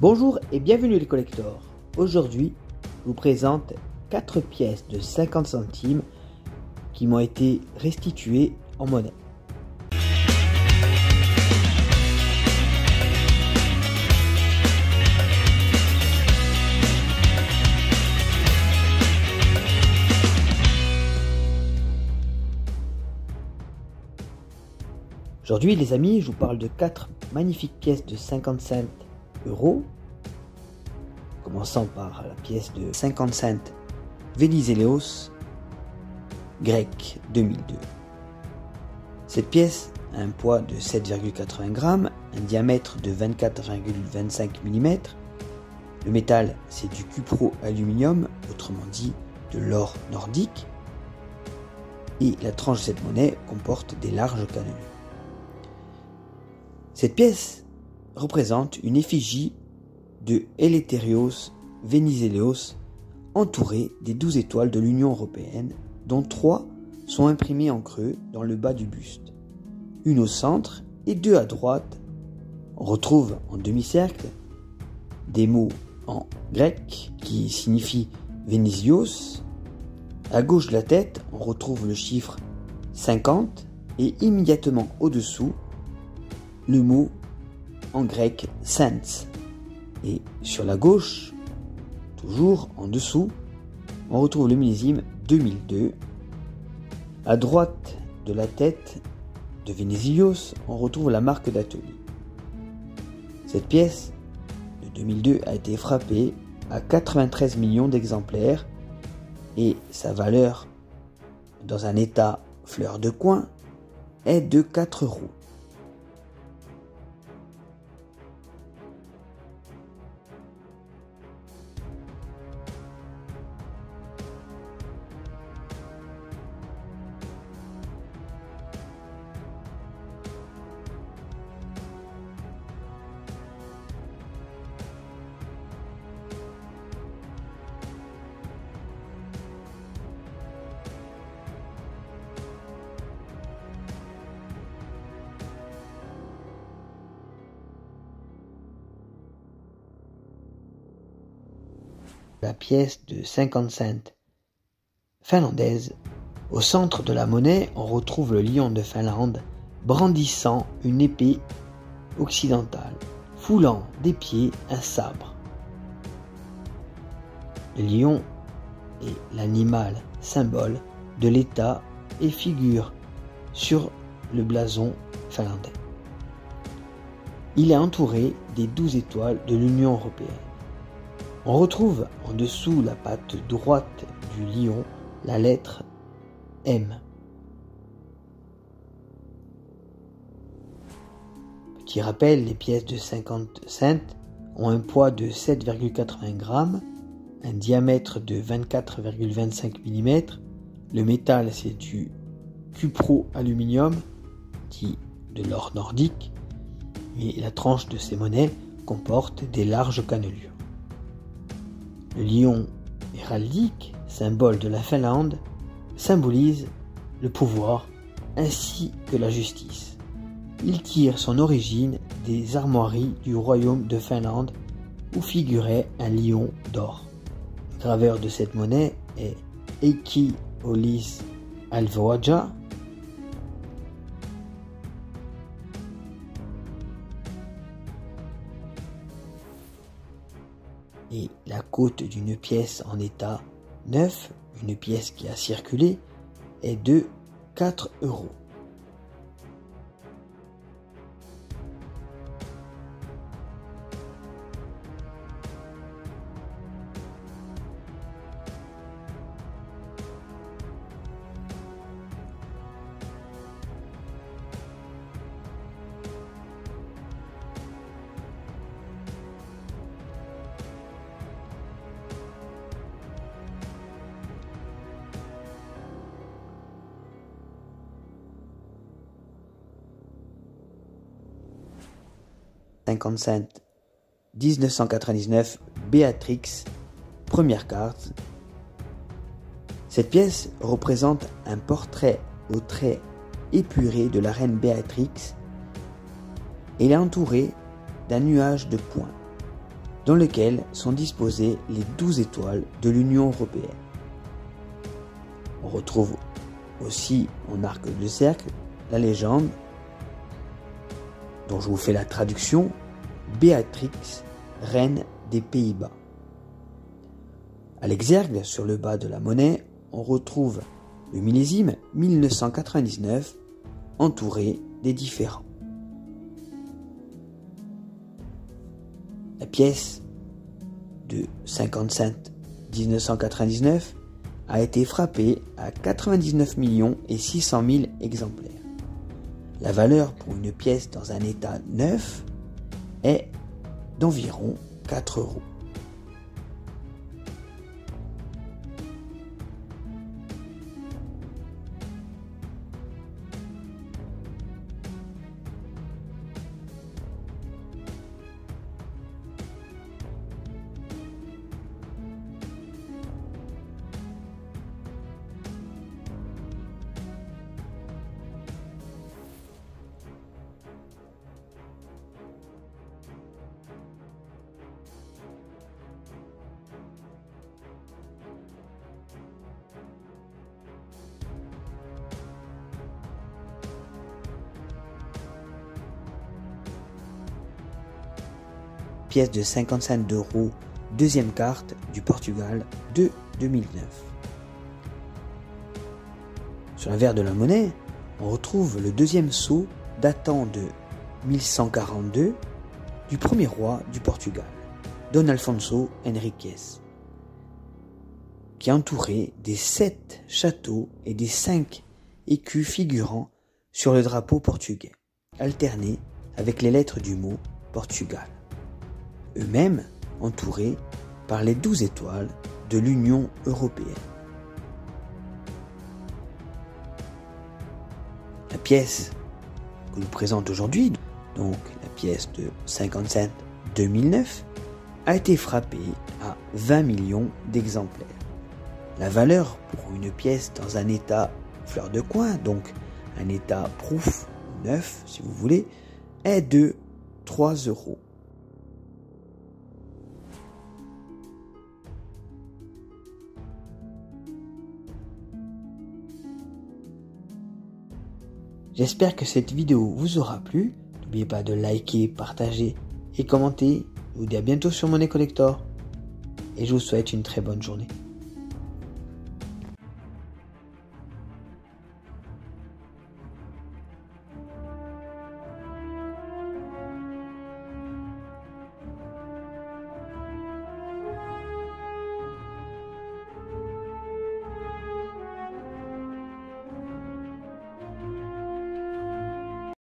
Bonjour et bienvenue les collectors. Aujourd'hui, je vous présente 4 pièces de 50 centimes qui m'ont été restituées en monnaie. Aujourd'hui les amis, je vous parle de 4 magnifiques pièces de 50 cents euros. Commençant par la pièce de 50 cents Venizelos, grec 2002. Cette pièce a un poids de 7,80 g, un diamètre de 24,25 mm. Le métal, c'est du cupro-aluminium, autrement dit de l'or nordique. Et la tranche de cette monnaie comporte des larges cannelures. Cette pièce représente une effigie de Eleftherios Venizelos entourée des 12 étoiles de l'Union européenne, dont 3 sont imprimées en creux dans le bas du buste, une au centre et 2 à droite. On retrouve en demi-cercle des mots en grec qui signifient Venizelos. À gauche de la tête, on retrouve le chiffre 50 et immédiatement au-dessous, le mot en grec cents. Et sur la gauche, toujours en dessous, on retrouve le millésime 2002. À droite de la tête de Venizelos, on retrouve la marque d'atelier. Cette pièce de 2002 a été frappée à 93 millions d'exemplaires et sa valeur dans un état fleur de coin est de 4 euros. La pièce de 50 cents finlandaise. Au centre de la monnaie, on retrouve le lion de Finlande brandissant une épée occidentale, foulant des pieds un sabre. Le lion est l'animal symbole de l'État et figure sur le blason finlandais. Il est entouré des 12 étoiles de l'Union européenne. On retrouve en dessous la patte droite du lion la lettre M. Petit rappel, les pièces de 50 cents ont un poids de 7,80 g, un diamètre de 24,25 mm. Le métal, c'est du cupro-aluminium, dit de l'or nordique, et la tranche de ces monnaies comporte des larges cannelures. Le lion héraldique, symbole de la Finlande, symbolise le pouvoir ainsi que la justice. Il tire son origine des armoiries du royaume de Finlande où figurait un lion d'or. Le graveur de cette monnaie est Heikki Ollis Alvoaja. Et la cote d'une pièce en état neuf, une pièce qui a circulé, est de 4 euros. $50 cents, 1999, Béatrix, première carte. Cette pièce représente un portrait aux traits épurés de la reine Béatrix. Elle est entourée d'un nuage de points. dans lequel sont disposées les 12 étoiles de l'Union européenne. On retrouve aussi en arc de cercle la légende, dont je vous fais la traduction, Béatrix, reine des Pays-Bas. À l'exergue, sur le bas de la monnaie, on retrouve le millésime 1999 entouré des différends. La pièce de 50 cents 1999 a été frappée à 99 600 000 exemplaires. La valeur pour une pièce dans un état neuf est d'environ 4 €. Pièce de 50 cents d'euros, deuxième carte du Portugal de 2009. Sur l'envers de la monnaie, on retrouve le deuxième sceau datant de 1142 du premier roi du Portugal, Dom Afonso Henriques, qui est entouré des 7 châteaux et des 5 écus figurant sur le drapeau portugais, alternés avec les lettres du mot Portugal, eux-mêmes entourés par les 12 étoiles de l'Union européenne. La pièce que je vous présente aujourd'hui, donc la pièce de 50 cents 2009, a été frappée à 20 millions d'exemplaires. La valeur pour une pièce dans un état fleur de coin, donc un état proof neuf si vous voulez, est de 3 €. J'espère que cette vidéo vous aura plu. N'oubliez pas de liker, partager et commenter. Je vous dis à bientôt sur Monnaie Collector et je vous souhaite une très bonne journée.